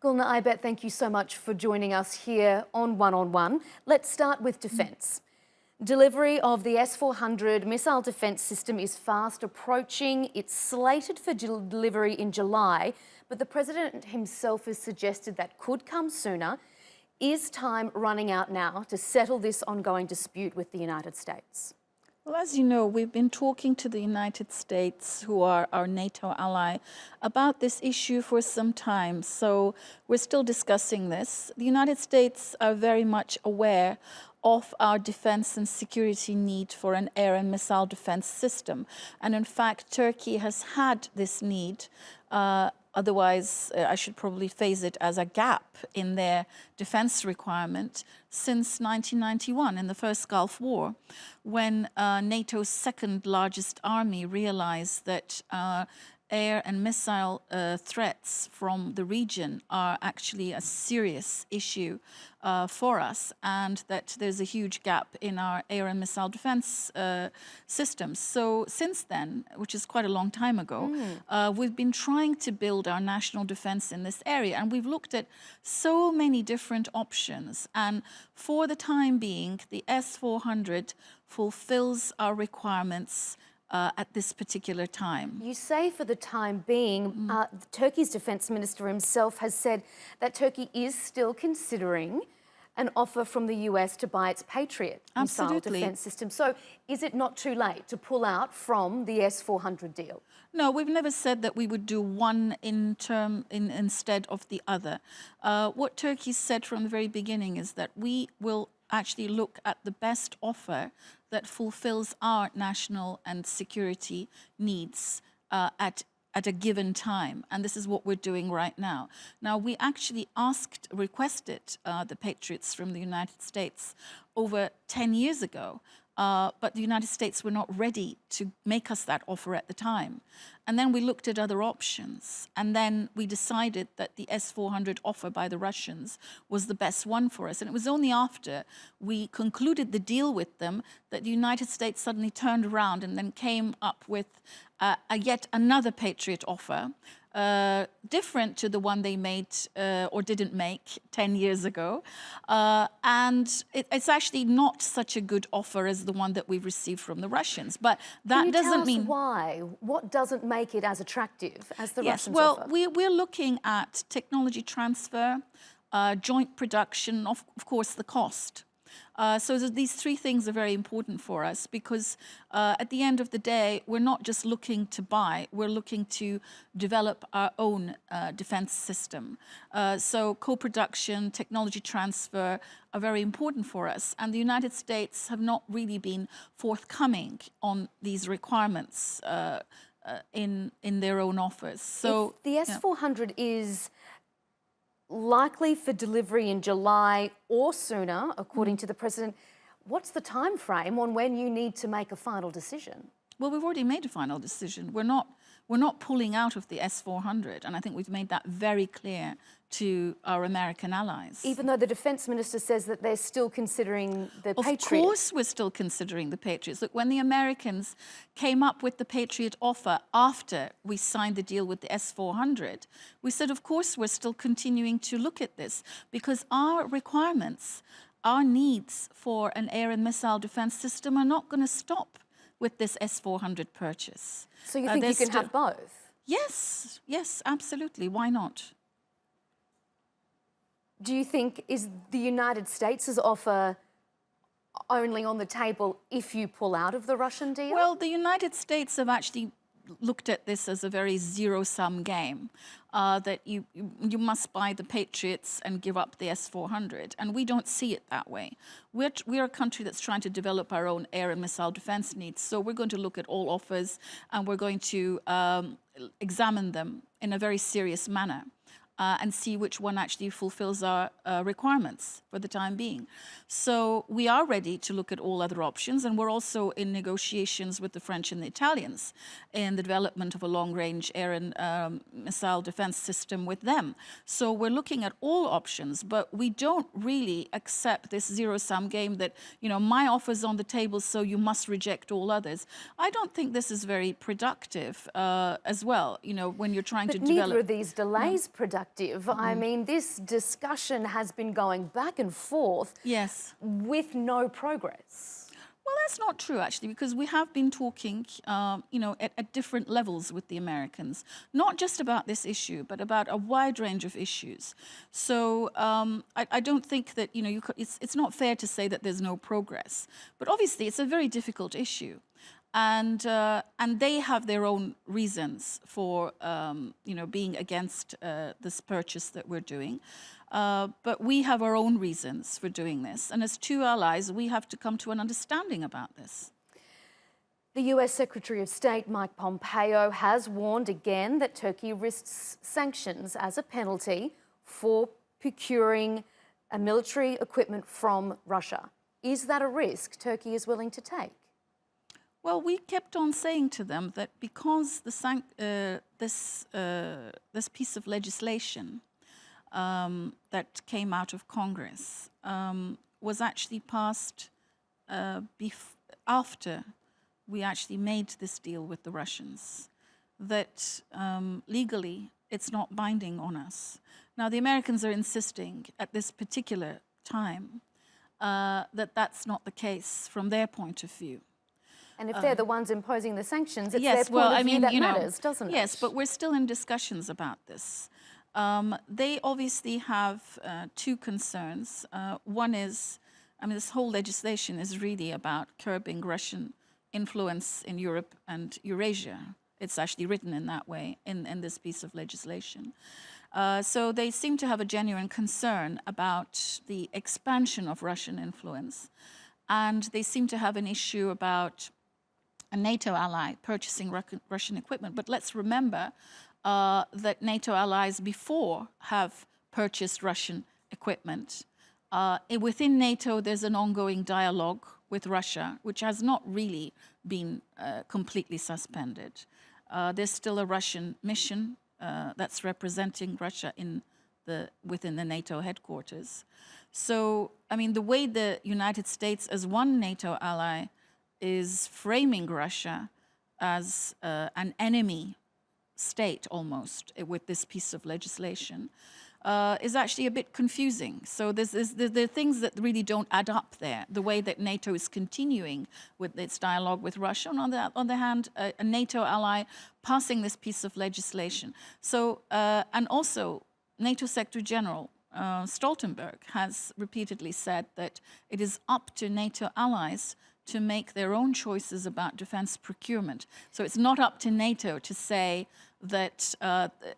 Gulnur Aybet, thank you so much for joining us here on One. Let's start with defence. Delivery of the S-400 missile defence system is fast approaching. It's slated for delivery in July, but the President himself has suggested that could come sooner. Is time running out now to settle this ongoing dispute with the United States? Well, as you know, we've been talking to the United States, who are our NATO ally, about this issue for some time. So we're still discussing this. The United States are very much aware of our defense and security need for an air and missile defense system. And in fact, Turkey has had this need. Otherwise, I should probably phase it as a gap in their defense requirement since 1991 in the first Gulf War, when NATO's second largest army realized that air and missile threats from the region are actually a serious issue for us, and that there's a huge gap in our air and missile defense systems. So since then, which is quite a long time ago, we've been trying to build our national defense in this area, and we've looked at so many different options. And for the time being, the S-400 fulfills our requirements at this particular time. You say for the time being, Turkey's defence minister himself has said that Turkey is still considering an offer from the US to buy its Patriot missile defence system. So is it not too late to pull out from the S-400 deal? No, we've never said that we would do one instead of the other. What Turkey said from the very beginning is that we will actually look at the best offer that fulfills our national and security needs at a given time. And this is what we're doing right now. Now, we actually requested the Patriots from the United States over 10 years ago. But the United States were not ready to make us that offer at the time. And then we looked at other options. And then we decided that the S-400 offer by the Russians was the best one for us. And it was only after we concluded the deal with them that the United States suddenly turned around and then came up with yet another Patriot offer, different to the one they made or didn't make 10 years ago. And it's actually not such a good offer as the one that we've received from the Russians. But that doesn't mean... why? What doesn't make it as attractive as the Russians offer? Well, we're looking at technology transfer, joint production, of course, the cost. So these three things are very important for us because at the end of the day, we're not just looking to buy, we're looking to develop our own defense system. So co-production, technology transfer are very important for us. And the United States have not really been forthcoming on these requirements in their own offers. So if the S-400 is likely for delivery in July or sooner, according to the President, what's the time frame on when you need to make a final decision? Well, we've already made a final decision. We're not pulling out of the S-400, and I think we've made that very clear to our American allies. Even though the Defence Minister says that they're still considering the Patriot? Of course we're still considering the Patriots. Look, when the Americans came up with the Patriot offer after we signed the deal with the S-400, we said, of course, we're still continuing to look at this because our requirements, our needs for an air and missile defence system are not going to stop with this S-400 purchase. So you think you can have both? Yes, yes, absolutely. Why not? Do you think is the United States' offer only on the table if you pull out of the Russian deal? Well, the United States have actually looked at this as a very zero-sum game, that you must buy the Patriots and give up the S-400, and we don't see it that way. We're a country that's trying to develop our own air and missile defense needs, so we're going to look at all offers and we're going to examine them in a very serious manner. And see which one actually fulfills our requirements for the time being. So we are ready to look at all other options, and we're also in negotiations with the French and the Italians in the development of a long-range air and missile defense system with them. So we're looking at all options, but we don't really accept this zero-sum game that, you know, my offer's on the table, so you must reject all others. I don't think this is very productive as well, you know, when you're trying to develop... But neither of these delays productive. perspective, I mean, this discussion has been going back and forth Yes. with no progress. Well, that's not true, actually, because we have been talking, at different levels with the Americans, not just about this issue, but about a wide range of issues. So I don't think that, it's not fair to say that there's no progress. But obviously, it's a very difficult issue. And they have their own reasons for, being against this purchase that we're doing. But we have our own reasons for doing this. And as two allies, we have to come to an understanding about this. The US Secretary of State Mike Pompeo has warned again that Turkey risks sanctions as a penalty for procuring military equipment from Russia. Is that a risk Turkey is willing to take? Well, we kept on saying to them that because this piece of legislation that came out of Congress was actually passed after we actually made this deal with the Russians, that legally it's not binding on us. Now, the Americans are insisting at this particular time that that's not the case from their point of view. And if they're the ones imposing the sanctions, it's yes, their point of view that matters, doesn't it? Yes, but we're still in discussions about this. They obviously have two concerns. One is, this whole legislation is really about curbing Russian influence in Europe and Eurasia. It's actually written in that way in this piece of legislation. So they seem to have a genuine concern about the expansion of Russian influence. And they seem to have an issue about a NATO ally purchasing Russian equipment. But let's remember that NATO allies before have purchased Russian equipment. Within NATO, there's an ongoing dialogue with Russia, which has not really been completely suspended. There's still a Russian mission that's representing Russia within the NATO headquarters. So, the way the United States as one NATO ally is framing Russia as an enemy state almost with this piece of legislation is actually a bit confusing. So there are things that really don't add up there. The way that NATO is continuing with its dialogue with Russia, and on the other hand, a NATO ally passing this piece of legislation. So, and also NATO Secretary General Stoltenberg has repeatedly said that it is up to NATO allies to make their own choices about defense procurement. So it's not up to NATO to say that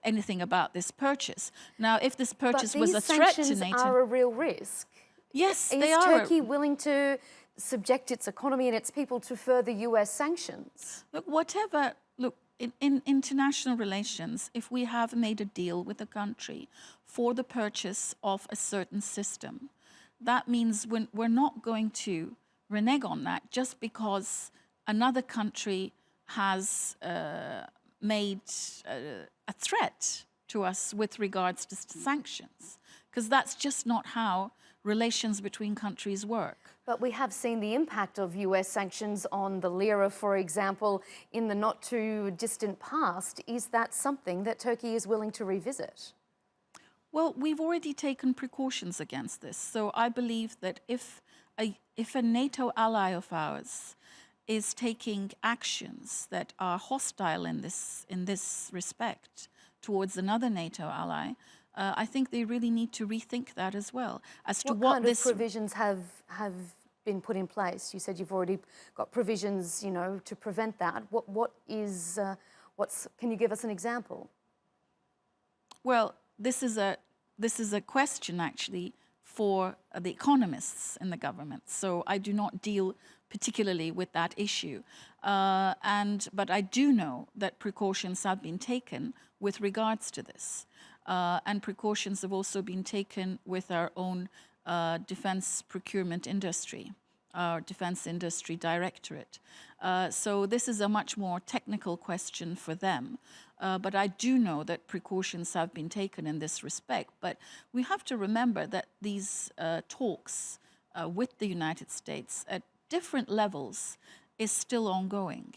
anything about this purchase. Now, if this purchase was a threat to NATO... But these sanctions are a real risk. Yes, they are. Is Turkey willing to subject its economy and its people to further US sanctions? Look, in international relations, if we have made a deal with a country for the purchase of a certain system, that means we're not going to renege on that just because another country has made a threat to us with regards to sanctions, because that's just not how relations between countries work. But we have seen the impact of US sanctions on the lira, for example, in the not too distant past. Is that something that Turkey is willing to revisit? Well, we've already taken precautions against this. So I believe that if a NATO ally of ours is taking actions that are hostile in this respect towards another NATO ally, I think they really need to rethink that as well. As to what kind of provisions have been put in place? You said you've already got provisions, to prevent that. Can you give us an example? Well, this is a question actually for the economists in the government. So I do not deal particularly with that issue. But I do know that precautions have been taken with regards to this. And precautions have also been taken with our own defense procurement industry, our Defense Industry Directorate. So this is a much more technical question for them. But I do know that precautions have been taken in this respect. But we have to remember that these talks with the United States at different levels is still ongoing.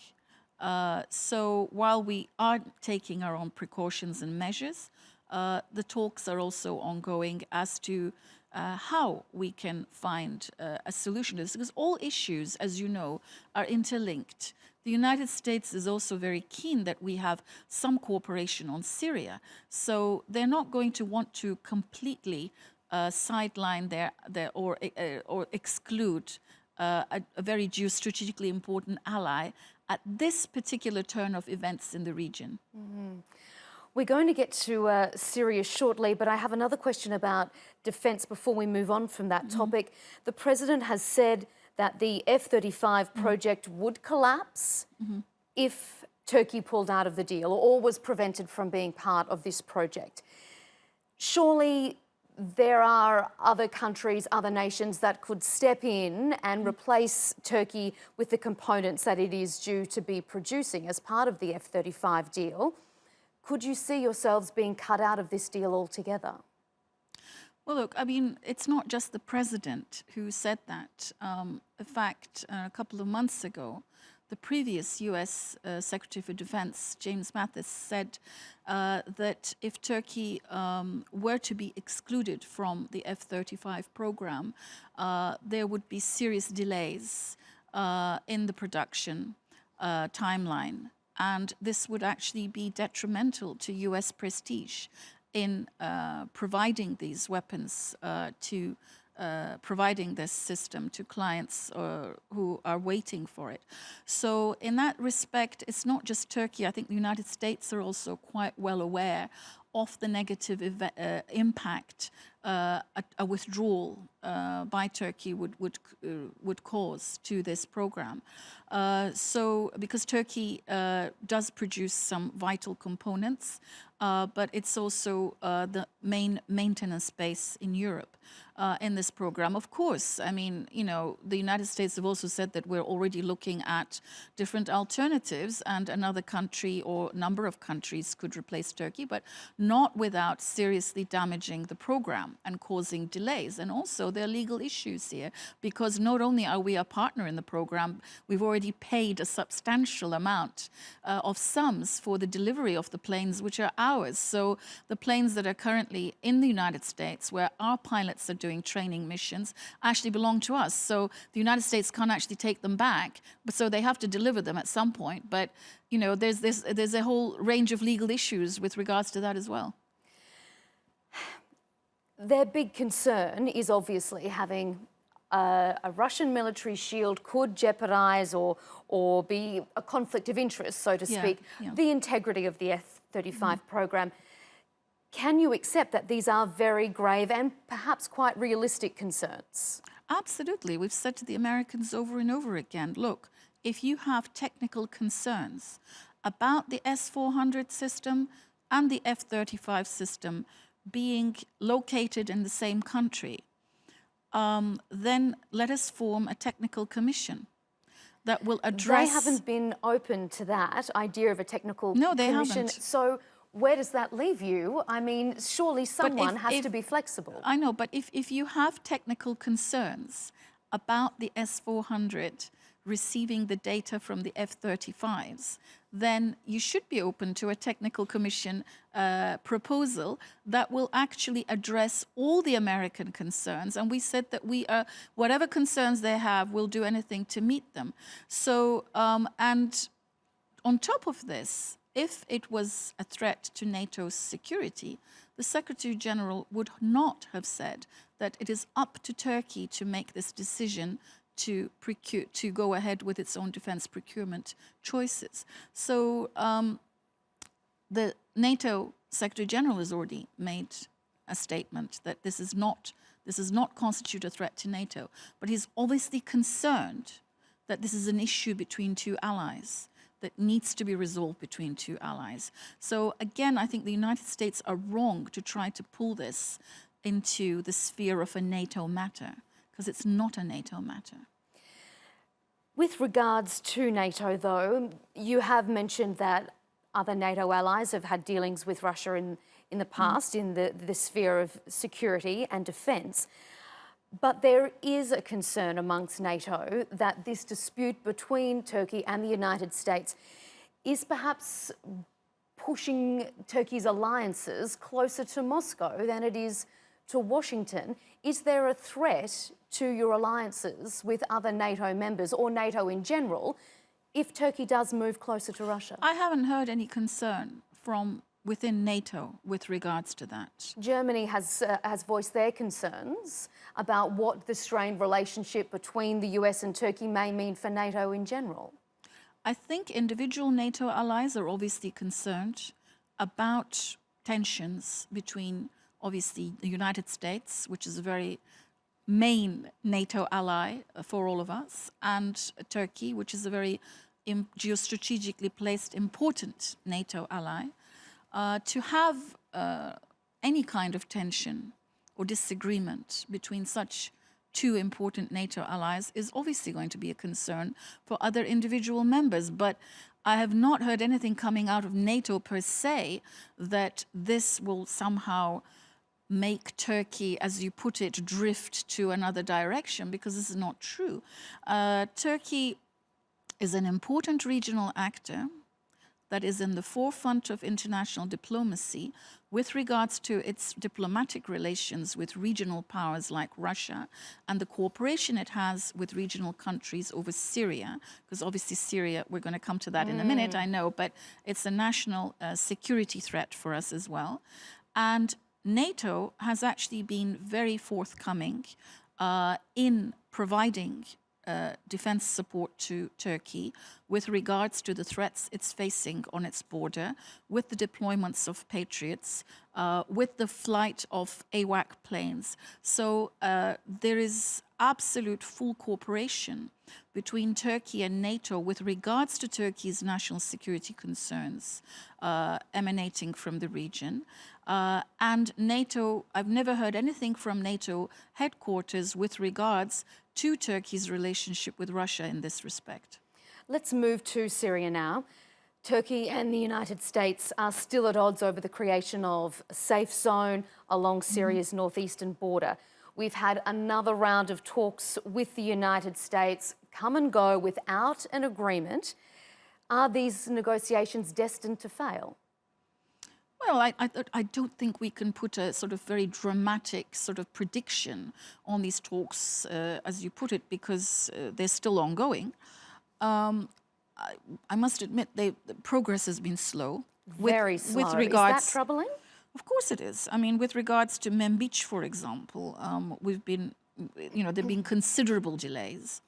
So while we are taking our own precautions and measures, the talks are also ongoing as to how we can find a solution to this, because all issues, as you know, are interlinked. The United States is also very keen that we have some cooperation on Syria. So they're not going to want to completely sideline or exclude a very geostrategically important ally at this particular turn of events in the region. Mm-hmm. We're going to get to Syria shortly, but I have another question about defence before we move on from that topic. The President has said that the F-35 project would collapse if Turkey pulled out of the deal or was prevented from being part of this project. Surely there are other countries, other nations that could step in and replace Turkey with the components that it is due to be producing as part of the F-35 deal. Could you see yourselves being cut out of this deal altogether? Well, look, I mean, it's not just the president who said that. In fact, a couple of months ago, the previous U.S. Secretary for Defense, James Mattis, said that if Turkey were to be excluded from the F-35 program, there would be serious delays in the production timeline. And this would actually be detrimental to U.S. prestige in providing these weapons providing this system to clients who are waiting for it. So in that respect, it's not just Turkey. I think the United States are also quite well aware of the negative impact a withdrawal by Turkey would cause to this program. So because Turkey does produce some vital components, but it's also the main maintenance base in Europe in this program. Of course, I mean, you know, the United States have also said that we're already looking at different alternatives, and another country or number of countries could replace Turkey, but not without seriously damaging the program and causing delays. And also there are legal issues here, because not only are we a partner in the program, we've already paid a substantial amount of sums for the delivery of the planes, which are ours. So the planes that are currently in the United States, where our pilots are doing training missions, actually belong to us. So the United States can't actually take them back, but so they have to deliver them at some point. But you know, there's a whole range of legal issues with regards to that as well. Their big concern is obviously having a Russian military shield could jeopardise or be a conflict of interest, so to speak, the integrity of the F-35 program. Can you accept that these are very grave and perhaps quite realistic concerns? Absolutely. We've said to the Americans over and over again, look, if you have technical concerns about the S-400 system and the F-35 system being located in the same country, then let us form a technical commission that will address... They haven't been open to that idea of a technical commission. No, they haven't. So where does that leave you? I mean, surely someone has to be flexible. I know, but if you have technical concerns about the S-400 receiving the data from the F-35s, then you should be open to a technical commission proposal that will actually address all the American concerns. And we said that we are, whatever concerns they have, we'll do anything to meet them. So, and on top of this, if it was a threat to NATO's security, the Secretary General would not have said that it is up to Turkey to make this decision to go ahead with its own defense procurement choices. So the NATO Secretary General has already made a statement that this does not constitute a threat to NATO, but he's obviously concerned that this is an issue between two allies that needs to be resolved between two allies. So again, I think the United States are wrong to try to pull this into the sphere of a NATO matter, because it's not a NATO matter. With regards to NATO, though, you have mentioned that other NATO allies have had dealings with Russia in the past in the sphere of security and defence. But there is a concern amongst NATO that this dispute between Turkey and the United States is perhaps pushing Turkey's alliances closer to Moscow than it is to Washington. Is there a threat to your alliances with other NATO members or NATO in general if Turkey does move closer to Russia? I haven't heard any concern from within NATO with regards to that. Germany has voiced their concerns about what the strained relationship between the US and Turkey may mean for NATO in general. I think individual NATO allies are obviously concerned about tensions between, obviously, the United States, which is a very main NATO ally for all of us, and Turkey, which is a very geostrategically placed important NATO ally. To have any kind of tension or disagreement between such two important NATO allies is obviously going to be a concern for other individual members. But I have not heard anything coming out of NATO per se that this will somehow make Turkey, as you put it, drift to another direction, because this is not true. Turkey is an important regional actor that is in the forefront of international diplomacy with regards to its diplomatic relations with regional powers like Russia and the cooperation it has with regional countries over Syria, because obviously Syria, we're going to come to that in a minute, I know, but it's a national security threat for us as well. And NATO has actually been very forthcoming in providing defense support to Turkey with regards to the threats it's facing on its border, with the deployments of Patriots, with the flight of AWAC planes. So there is absolute full cooperation between Turkey and NATO with regards to Turkey's national security concerns emanating from the region. And NATO, I've never heard anything from NATO headquarters with regards to Turkey's relationship with Russia in this respect. Let's move to Syria now. Turkey and the United States are still at odds over the creation of a safe zone along Syria's northeastern border. We've had another round of talks with the United States come and go without an agreement. Are these negotiations destined to fail? Well, I don't think we can put a sort of very dramatic sort of prediction on these talks, as you put it, because they're still ongoing. I must admit, the progress has been slow. Very slow. With regards, is that troubling? Of course it is. I mean, with regards to Manbij, for example, we've been, there have been considerable delays.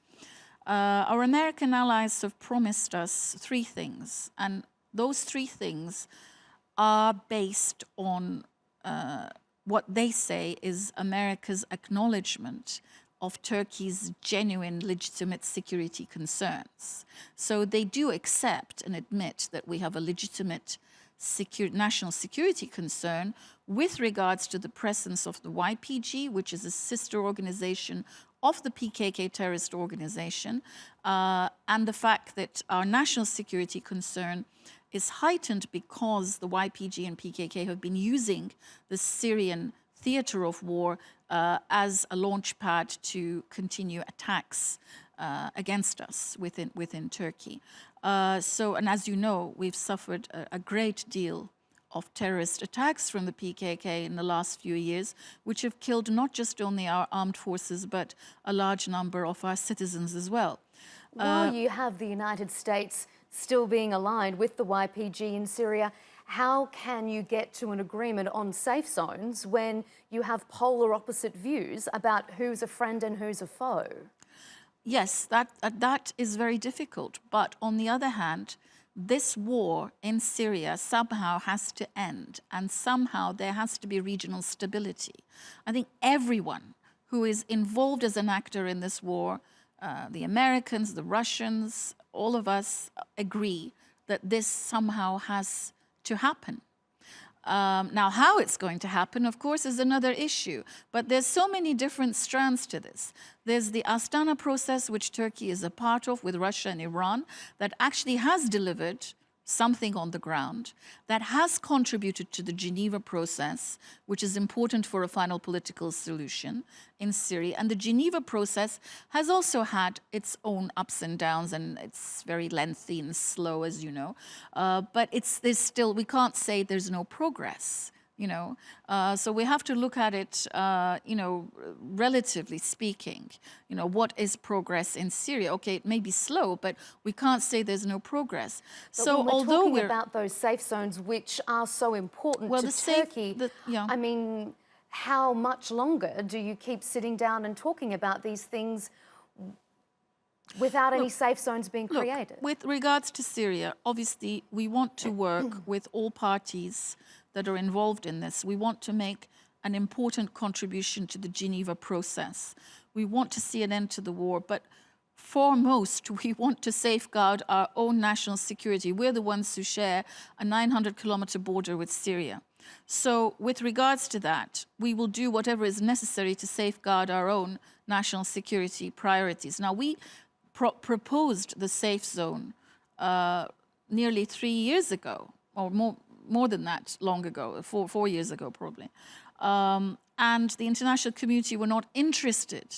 Our American allies have promised us three things, and those three things are based on what they say is America's acknowledgement of Turkey's genuine, legitimate security concerns. So they do accept and admit that we have a legitimate national security concern with regards to the presence of the YPG, which is a sister organization of the PKK terrorist organization, and the fact that our national security concern is heightened because the YPG and PKK have been using the Syrian theater of war as a launch pad to continue attacks against us within Turkey. And as you know, we've suffered a great deal of terrorist attacks from the PKK in the last few years, which have killed not just only our armed forces, but a large number of our citizens as well. While you have the United States still being aligned with the YPG in Syria, how can you get to an agreement on safe zones when you have polar opposite views about who's a friend and who's a foe? Yes, that is very difficult. But on the other hand, this war in Syria somehow has to end, and somehow there has to be regional stability. I think everyone who is involved as an actor in this war, the Americans, the Russians, all of us agree that this somehow has to happen. Now, how it's going to happen, of course, is another issue. But there's so many different strands to this. There's the Astana process, which Turkey is a part of with Russia and Iran, that actually has delivered something on the ground that has contributed to the Geneva process, which is important for a final political solution in Syria. And the Geneva process has also had its own ups and downs, and it's very lengthy and slow, as you know. But there's still, we can't say there's no progress. So we have to look at it, relatively speaking. What is progress in Syria? Okay, it may be slow, but we can't say there's no progress. But so when although talking about those safe zones, which are so important to Turkey, I mean, how much longer do you keep sitting down and talking about these things without any safe zones being created? With regards to Syria, obviously, we want to work with all parties that are involved in this. We want to make an important contribution to the Geneva process. We want to see an end to the war, but foremost, we want to safeguard our own national security. We're the ones who share a 900-kilometer border with Syria. So with regards to that, we will do whatever is necessary to safeguard our own national security priorities. Now, we proposed the safe zone nearly 3 years ago, or more than that, long ago, 4 years ago probably. And the international community were not interested.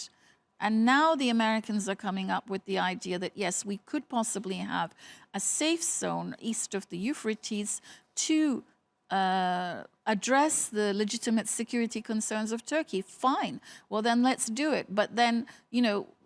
And now the Americans are coming up with the idea that, yes, we could possibly have a safe zone east of the Euphrates to address the legitimate security concerns of Turkey. Fine. Well, then let's do it. But then,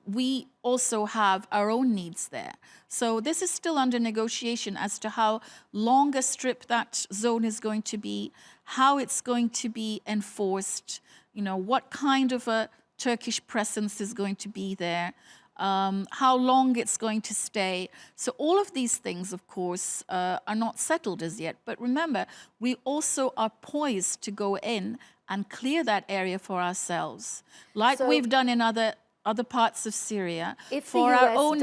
we also have our own needs there. So this is still under negotiation as to how long a strip that zone is going to be, how it's going to be enforced, what kind of a Turkish presence is going to be there, how long it's going to stay. So all of these things, of course, are not settled as yet. But remember, we also are poised to go in and clear that area for ourselves, like we've done in other parts of Syria, for our own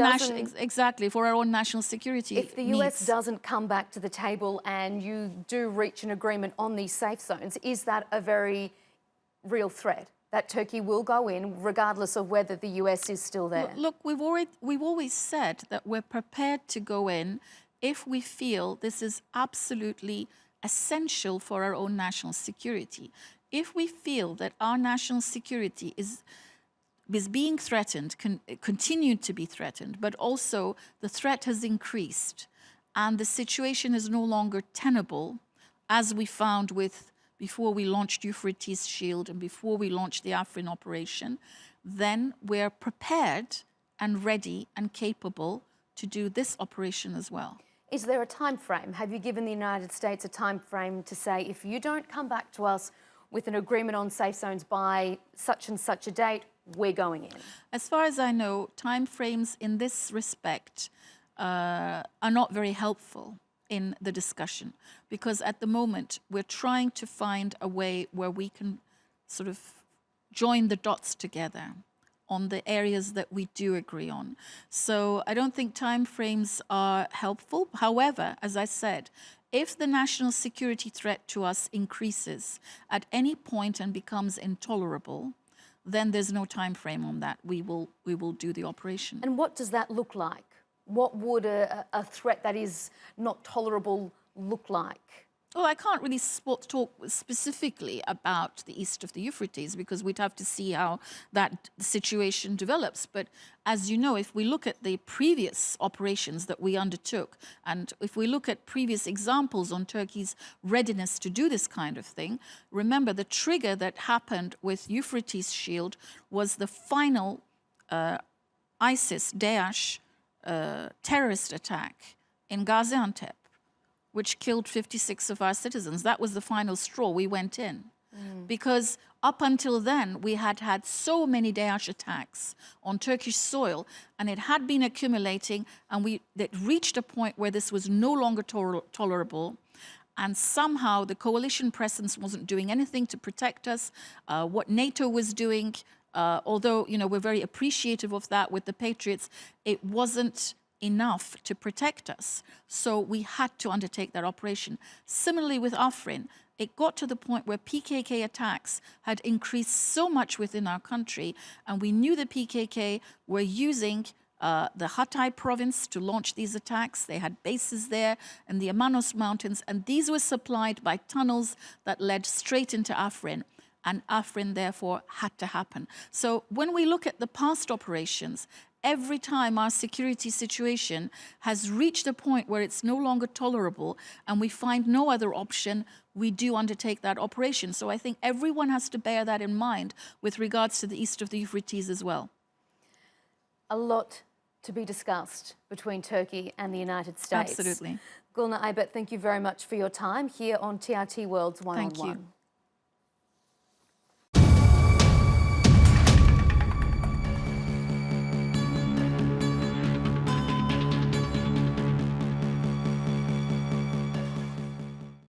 national security If the US doesn't come back to the table and you do reach an agreement on these safe zones, is that a very real threat that Turkey will go in regardless of whether the US is still there? Look, we've always said that we're prepared to go in if we feel this is absolutely essential for our own national security. If we feel that our national security is being threatened, continued to be threatened, but also the threat has increased and the situation is no longer tenable, as we found before we launched Euphrates Shield and before we launched the Afrin operation, then we're prepared and ready and capable to do this operation as well. Is there a time frame? Have you given the United States a time frame to say, if you don't come back to us with an agreement on safe zones by such and such a date, we're going in? As far as I know, timeframes in this respect are not very helpful in the discussion, because at the moment we're trying to find a way where we can sort of join the dots together on the areas that we do agree on. So I don't think timeframes are helpful. However, as I said, if the national security threat to us increases at any point and becomes intolerable, then there's no time frame on that. We will do the operation. And what does that look like? What would a threat that is not tolerable look like? Well, I can't really talk specifically about the east of the Euphrates because we'd have to see how that situation develops. But as you know, if we look at the previous operations that we undertook, and if we look at previous examples on Turkey's readiness to do this kind of thing, remember the trigger that happened with Euphrates Shield was the final ISIS-Daesh terrorist attack in Gaziantep, which killed 56 of our citizens. That was the final straw. We went in. Because up until then, we had had so many Daesh attacks on Turkish soil, and it had been accumulating, and it reached a point where this was no longer tolerable. And somehow the coalition presence wasn't doing anything to protect us. What NATO was doing, although we're very appreciative of that with the Patriots, it wasn't enough to protect us. So we had to undertake that operation. Similarly with Afrin, it got to the point where PKK attacks had increased so much within our country, and we knew the PKK were using the Hatay province to launch these attacks. They had bases there in the Amanos Mountains, and these were supplied by tunnels that led straight into Afrin. And Afrin, therefore, had to happen. So when we look at the past operations, every time our security situation has reached a point where it's no longer tolerable and we find no other option, we do undertake that operation. So I think everyone has to bear that in mind with regards to the east of the Euphrates as well. A lot to be discussed between Turkey and the United States. Absolutely. Gulnur Aybet, thank you very much for your time here on TRT World's One on One. Thank you.